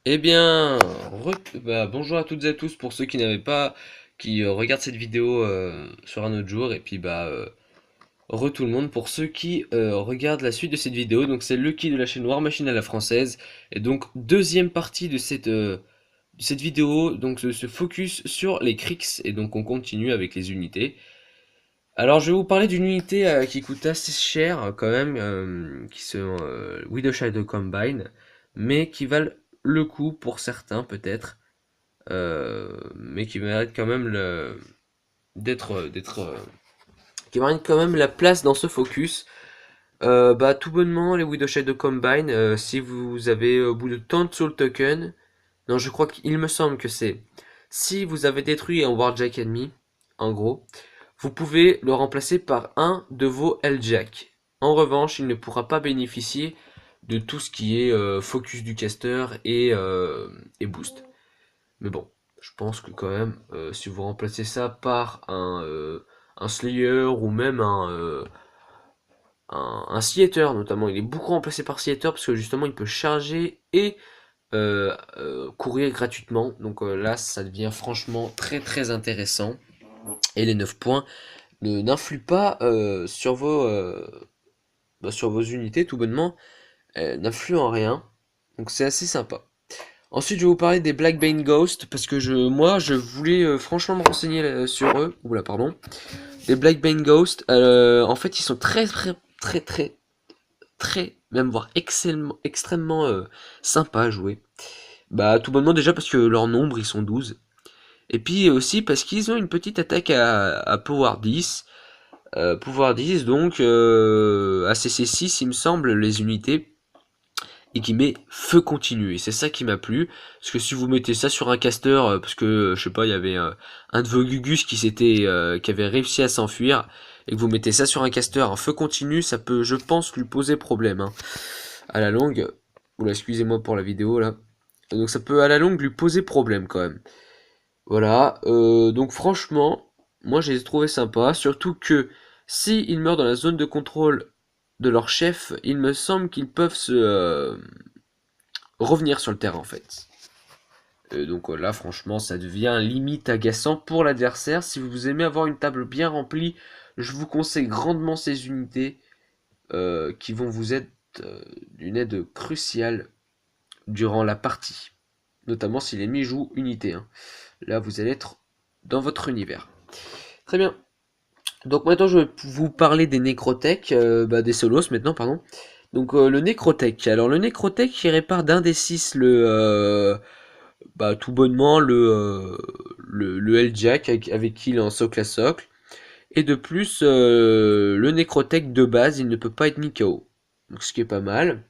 Eh bien, bonjour à toutes et à tous pour ceux qui n'avaient pas, qui regardent cette vidéo sur un autre jour, et puis tout le monde pour ceux qui regardent la suite de cette vidéo. Donc c'est Lucky de la chaîne War Machine à la française, et donc deuxième partie de cette vidéo, donc se focus sur les Kriegs, et donc on continue avec les unités. Alors je vais vous parler d'une unité qui coûte assez cher quand même, qui sont Widow Shadow Combine, mais qui valent le coup pour certains peut-être. Mais qui mérite quand même qui mérite quand même la place dans ce focus. Tout bonnement les Widow Shadow Combine, si vous avez au bout de tant de Soul Token, non je crois qu'il me semble que c'est si vous avez détruit un Warjack ennemi, en gros, vous pouvez le remplacer par un de vos L-Jack. En revanche, il ne pourra pas bénéficier de tout ce qui est focus du caster et boost. Mais bon, je pense que quand même, si vous remplacez ça par un Slayer ou même un Sciator notamment, il est beaucoup remplacé par Sciator parce que justement il peut charger et courir gratuitement. Donc là, ça devient franchement très très intéressant. Et les 9 points n'influent pas sur vos unités tout bonnement, n'influent en rien. Donc c'est assez sympa. Ensuite, je vais vous parler des Blackbane Ghost parce que moi, je voulais franchement me renseigner sur eux. Oula, pardon. Les Blackbane Ghost, en fait, ils sont très, même voire extrêmement sympas à jouer. Bah, tout bonnement déjà parce que leur nombre, ils sont 12. Et puis aussi parce qu'ils ont une petite attaque à Power 10. Pouvoir 10, donc à CC6, il me semble, les unités et qui met feu continu. Et c'est ça qui m'a plu. Parce que si vous mettez ça sur un caster, parce que je sais pas, il y avait un de vos Gugus qui avait réussi à s'enfuir, et que vous mettez ça sur un caster, un feu continu, ça peut, je pense, lui poser problème. Hein. À la longue, oula, excusez-moi pour la vidéo là. Donc ça peut à la longue lui poser problème quand même. Voilà, donc franchement, moi j'ai trouvé sympa, surtout que si ils meurent dans la zone de contrôle de leur chef, il me semble qu'ils peuvent se revenir sur le terrain en fait. Donc là, franchement, ça devient limite agaçant pour l'adversaire. Si vous aimez avoir une table bien remplie, je vous conseille grandement ces unités qui vont vous être d'une aide cruciale durant la partie. Notamment si l'ennemi joue unité 1. Là, vous allez être dans votre univers. Très bien. Donc maintenant, je vais vous parler des Necrotech, des Solos maintenant, pardon. Donc le Necrotech. Alors le Necrotech, il répare d'un des 6 tout bonnement le L-Jack avec qui il est en socle à socle. Et de plus, le Necrotech de base, il ne peut pas être mis KO. Donc ce qui est pas mal.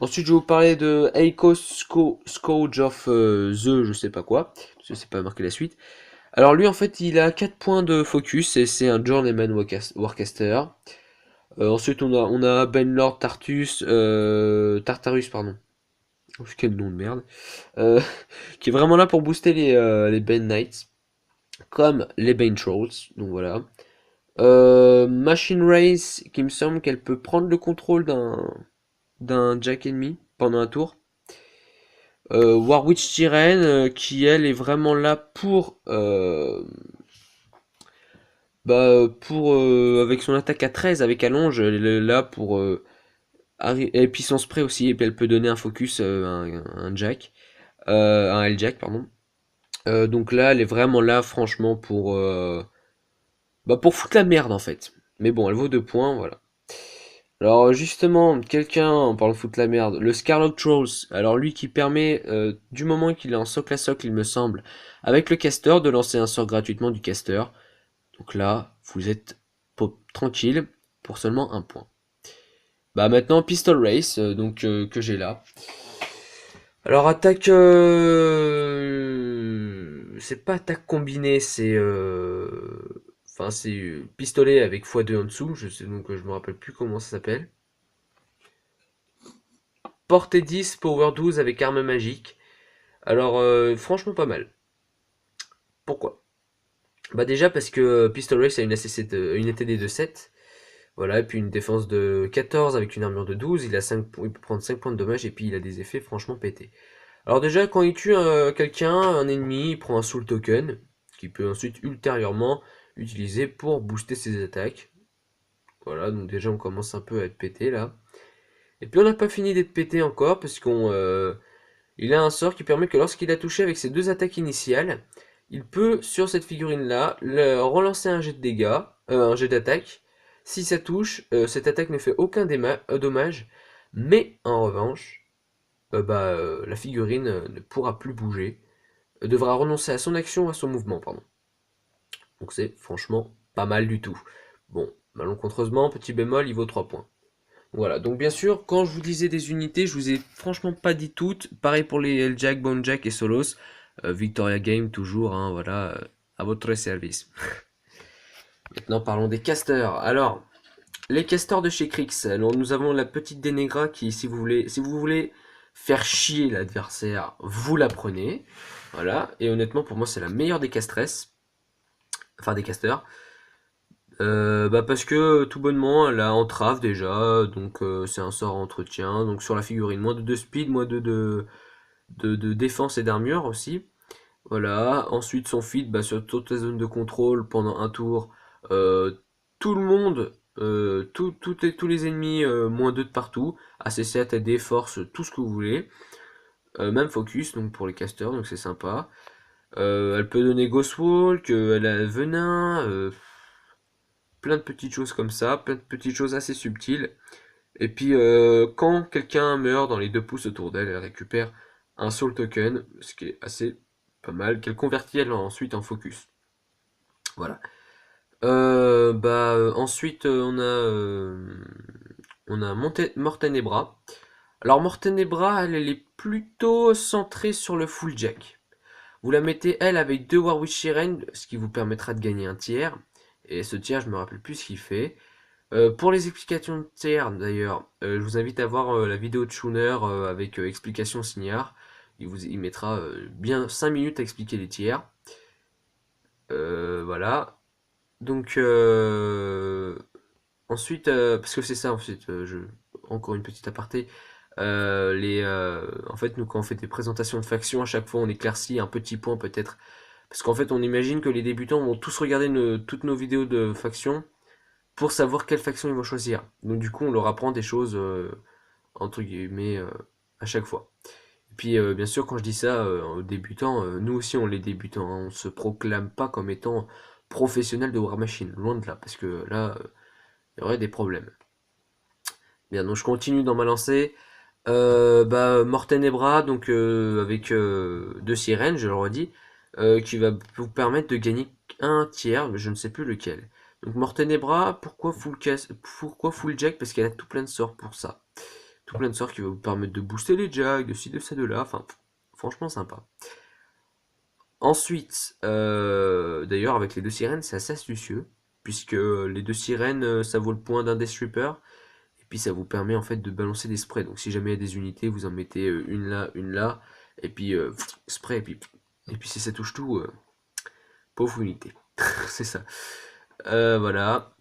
Ensuite, je vais vous parler de Eiko Scourge of the je sais pas quoi. Je sais pas marquer la suite. Alors lui, en fait, il a 4 points de focus et c'est un Journeyman Warcaster. Ensuite, on a Benlord Tartarus, pardon. Oh, quel nom de merde. Euh, qui est vraiment là pour booster les Bane Knights, comme les Bane Trolls, donc voilà. Machine Race, qui me semble qu'elle peut prendre le contrôle d'un Jack ennemi pendant un tour. Warwitch Tyren, qui elle est vraiment là avec son attaque à 13 avec allonge, elle est là pour et puis son spray aussi, et puis elle peut donner un focus, un Jack, un L-Jack, pardon. Donc là, elle est vraiment là, franchement, pour foutre la merde en fait. Mais bon, elle vaut 2 points, voilà. Alors justement, quelqu'un, en parlant de foutre la merde, le Scarlock Trolls, alors lui qui permet, du moment qu'il est en socle à socle, il me semble, avec le caster, de lancer un sort gratuitement du caster. Donc là, vous êtes tranquille pour seulement un point. Bah maintenant, Pistol Race, que j'ai là. Alors attaque, c'est pas attaque combinée, c'est pistolet avec x2 en dessous. Je sais donc je me rappelle plus comment ça s'appelle. Portée 10, power 12 avec arme magique. Alors franchement pas mal. Pourquoi? Bah déjà parce que Pistol Race a une ATD de 7. Voilà, et puis une défense de 14 avec une armure de 12. Il peut prendre 5 points de dommage et puis il a des effets franchement pétés. Alors déjà, quand il tue quelqu'un, un ennemi, il prend un soul token, qu'il peut ensuite ultérieurement utiliser pour booster ses attaques. Voilà, donc déjà on commence un peu à être pété là. Et puis on n'a pas fini d'être pété encore, parce qu'on il a un sort qui permet que lorsqu'il a touché avec ses deux attaques initiales, il peut, sur cette figurine-là, relancer un jet de dégâts, un jet d'attaque. Si ça touche, cette attaque ne fait aucun dommage, mais en revanche, la figurine ne pourra plus bouger, devra renoncer à son action ou à son mouvement, pardon. Donc c'est franchement pas mal du tout. Bon, malencontreusement, petit bémol, il vaut 3 points. Voilà, donc bien sûr, quand je vous disais des unités, je vous ai franchement pas dit toutes. Pareil pour les L-Jack, Bone Jack et Solos. Victoria Game toujours, hein, voilà, à votre service. Maintenant parlons des casters. Alors, les casters de chez Krix. Alors nous avons la petite Denegra qui, si vous voulez faire chier l'adversaire, vous la prenez. Voilà, et honnêtement pour moi c'est la meilleure des castresses. Enfin des casters. Parce que tout bonnement elle a entrave déjà, donc c'est un sort entretien. Donc sur la figurine, moins de speed, moins de défense et d'armure aussi. Voilà, ensuite son feed sur toute la zone de contrôle pendant un tour. Tout le monde, tous les ennemis, moins 2 de partout. AC7, AD, force, tout ce que vous voulez. Même focus, donc pour les casters, donc c'est sympa. Elle peut donner Ghost Walk, elle a venin, plein de petites choses comme ça, plein de petites choses assez subtiles. Et puis quand quelqu'un meurt dans les 2 pouces autour d'elle, elle récupère un soul token, ce qui est assez pas mal, qu'elle convertit elle ensuite en focus. Voilà. Ensuite on a Mortenebra. Alors Mortenebra, elle est plutôt centrée sur le full jack. Vous la mettez elle avec 2 Warwick Siren, ce qui vous permettra de gagner un tiers. Et ce tiers, je me rappelle plus ce qu'il fait. Pour les explications de tiers, d'ailleurs, je vous invite à voir la vidéo de Schooner avec explication signard. Il mettra bien 5 minutes à expliquer les tiers. Voilà. Donc, ensuite, parce que c'est ça, ensuite, encore une petite aparté. En fait, nous, quand on fait des présentations de factions, à chaque fois, on éclaircit un petit point peut-être. Parce qu'en fait, on imagine que les débutants vont tous regarder toutes nos vidéos de factions pour savoir quelle faction ils vont choisir. Donc du coup, on leur apprend des choses, entre guillemets, à chaque fois. Et puis, bien sûr, quand je dis ça aux débutants, nous aussi on les débutants, hein, on se proclame pas comme étant professionnels de War Machine, loin de là, parce que là, il y aurait des problèmes. Bien, donc je continue dans ma lancée. Mortenebra, donc avec 2 sirènes, je le redis, qui va vous permettre de gagner un tiers, mais je ne sais plus lequel. Donc Mortenebra, pourquoi full jack? Parce qu'elle a tout plein de sorts pour ça. Tout plein de sorts qui va vous permettre de booster les jacks, de ci, de ça, de là, enfin, franchement sympa. Ensuite, d'ailleurs avec les 2 sirènes, c'est assez astucieux, puisque les 2 sirènes, ça vaut le point d'un Death Reaper, et puis ça vous permet en fait de balancer des sprays. Donc si jamais il y a des unités, vous en mettez une là, et puis spray, et puis si ça touche tout, pauvre unité. C'est ça. Voilà.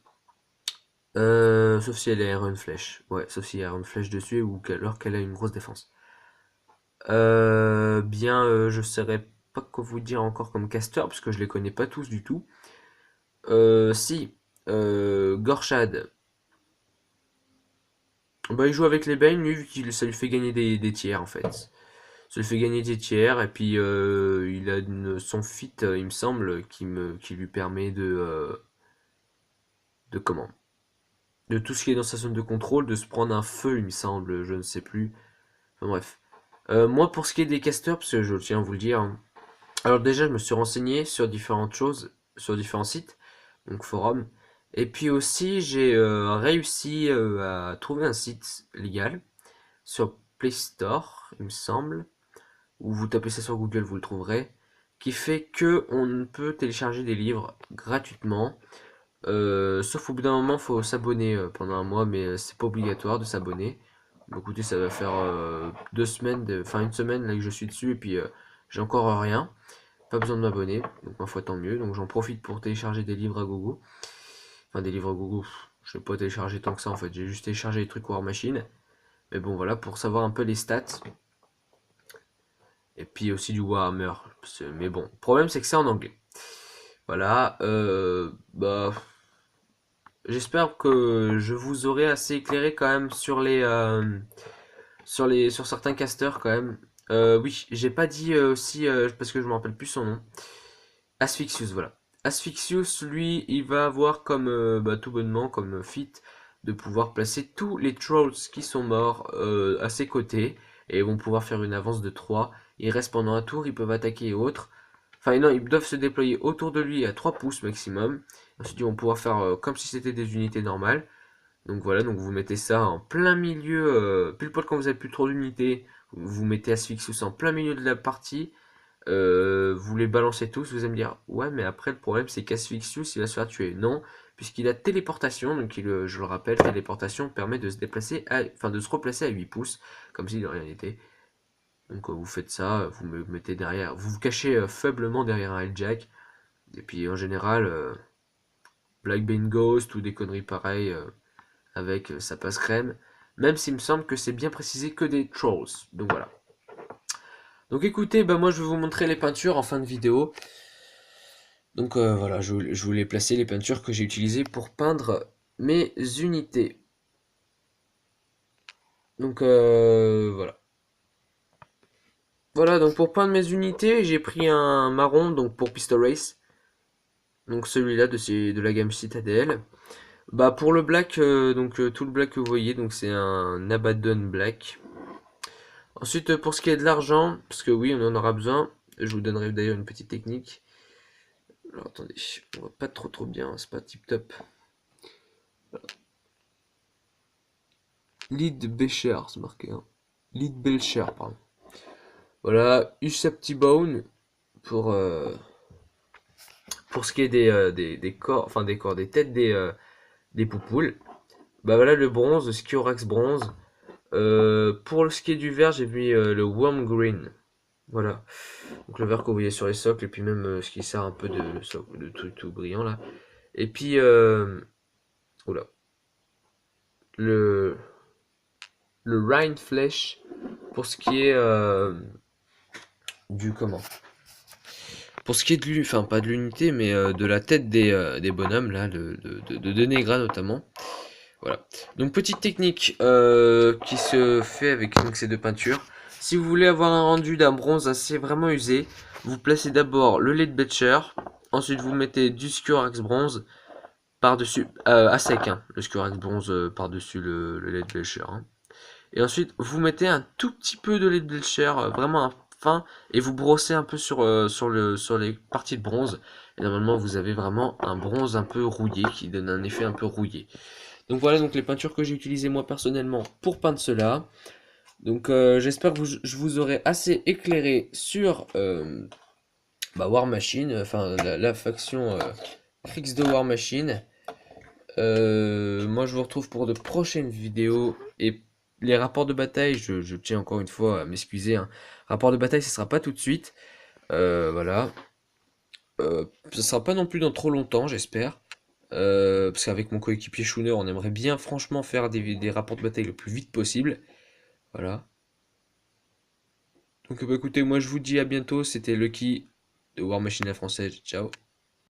Sauf si elle est Iron Flèche. Ouais, sauf si y a Iron Flèche dessus ou alors qu'elle a une grosse défense. Je saurais pas quoi vous dire encore comme caster, parce que je les connais pas tous du tout. Si, Gorshad. Il joue avec les Bane, lui, vu que ça lui fait gagner des tiers, en fait. Ça lui fait gagner des tiers, et puis il a son fit, il me semble, qui lui permet de comment? De tout ce qui est dans sa zone de contrôle, de se prendre un feu, il me semble, je ne sais plus. Enfin bref. Moi, pour ce qui est des casters, parce que je tiens à vous le dire, hein. Alors déjà, je me suis renseigné sur différentes choses, sur différents sites, donc forums. Et puis aussi, j'ai réussi à trouver un site légal sur Play Store, il me semble, ou vous tapez ça sur Google, vous le trouverez, qui fait que on peut télécharger des livres gratuitement. Sauf au bout d'un moment, faut s'abonner pendant un mois, mais c'est pas obligatoire de s'abonner. Bon, écoutez, ça va faire 2 semaines, enfin une semaine là que je suis dessus, et puis j'ai encore rien. Pas besoin de m'abonner, donc ma foi tant mieux. Donc j'en profite pour télécharger des livres à gogo. Enfin des livres à gogo, je vais pas télécharger tant que ça en fait, j'ai juste téléchargé les trucs War Machine. Mais bon voilà, pour savoir un peu les stats. Et puis aussi du Warhammer. Mais bon, le problème c'est que c'est en anglais. Voilà, bah, j'espère que je vous aurai assez éclairé quand même sur certains casters quand même. Oui, j'ai pas dit aussi parce que je me rappelle plus son nom. Asphyxius, voilà. Asphyxius, lui, il va avoir comme bah, tout bonnement comme feat de pouvoir placer tous les trolls qui sont morts à ses côtés et ils vont pouvoir faire une avance de 3. Ils restent pendant un tour, ils peuvent attaquer et autres. Enfin non, ils doivent se déployer autour de lui à 3 pouces maximum. Ensuite, ils vont pouvoir faire comme si c'était des unités normales. Donc voilà, donc vous mettez ça en plein milieu, pile poil quand vous avez plus trop d'unités, vous mettez Asphyxius en plein milieu de la partie, vous les balancez tous, vous allez me dire, ouais, mais après le problème c'est qu'Asphyxius il va se faire tuer. Non, puisqu'il a téléportation, donc je le rappelle, téléportation permet de se déplacer, enfin de se replacer à 8 pouces, comme s'il de rien n'était. Donc vous faites ça, vous me mettez derrière, vous vous cachez faiblement derrière un Helljack, et puis en général, Black Bane Ghost ou des conneries pareilles, avec ça passe crème, même s'il me semble que c'est bien précisé que des trolls. Donc voilà. Donc écoutez, bah moi je vais vous montrer les peintures en fin de vidéo. Donc voilà, je voulais placer les peintures que j'ai utilisées pour peindre mes unités. Donc voilà. Voilà, donc pour peindre mes unités, j'ai pris un marron donc pour Pistol Race. Donc celui-là de la gamme Citadel. Bah pour le black, tout le black que vous voyez, donc c'est un Abaddon Black. Ensuite, pour ce qui est de l'argent, parce que oui, on en aura besoin, je vous donnerai d'ailleurs une petite technique. Alors attendez, on voit pas trop bien, c'est pas tip top. Lead Becher, c'est marqué. Hein. Lead Belcher, pardon. Voilà, Usaptibone pour ce qui est des corps, enfin des corps, des têtes des poupoules. Bah voilà le bronze, le Skiorax bronze. Pour ce qui est du vert, j'ai mis le Worm Green. Voilà. Donc le vert que vous voyez sur les socles, et puis même ce qui sert un peu de socle, de truc tout brillant là. Et puis, oula, le, le Rheinfleisch pour ce qui est du comment pour ce qui est de enfin pas de l'unité, mais de la tête des bonhommes là, de Denegra notamment. Voilà. Donc petite technique qui se fait avec donc, ces deux peintures. Si vous voulez avoir un rendu d'un bronze assez vraiment usé, vous placez d'abord le lait de Betcher, ensuite vous mettez du Skiorax bronze par-dessus, à sec, hein, le Skiorax bronze par-dessus le lait de Belcher. Hein. Et ensuite, vous mettez un tout petit peu de lait de Belcher, vraiment fin, et vous brossez un peu sur les parties de bronze. Et normalement, vous avez vraiment un bronze un peu rouillé, qui donne un effet un peu rouillé. Donc voilà donc les peintures que j'ai utilisées moi personnellement pour peindre cela. Donc j'espère que je vous aurai assez éclairé sur War Machine, enfin la faction Kriegs de War Machine. Moi je vous retrouve pour de prochaines vidéos et les rapports de bataille, je tiens encore une fois à m'excuser. Hein. Rapport de bataille, ce sera pas tout de suite. Voilà. Ce sera pas non plus dans trop longtemps, j'espère. Parce qu'avec mon coéquipier Schooner, on aimerait bien franchement faire des rapports de bataille le plus vite possible. Voilà. Donc bah, écoutez, moi je vous dis à bientôt. C'était Lucky de War Machine la française. Ciao.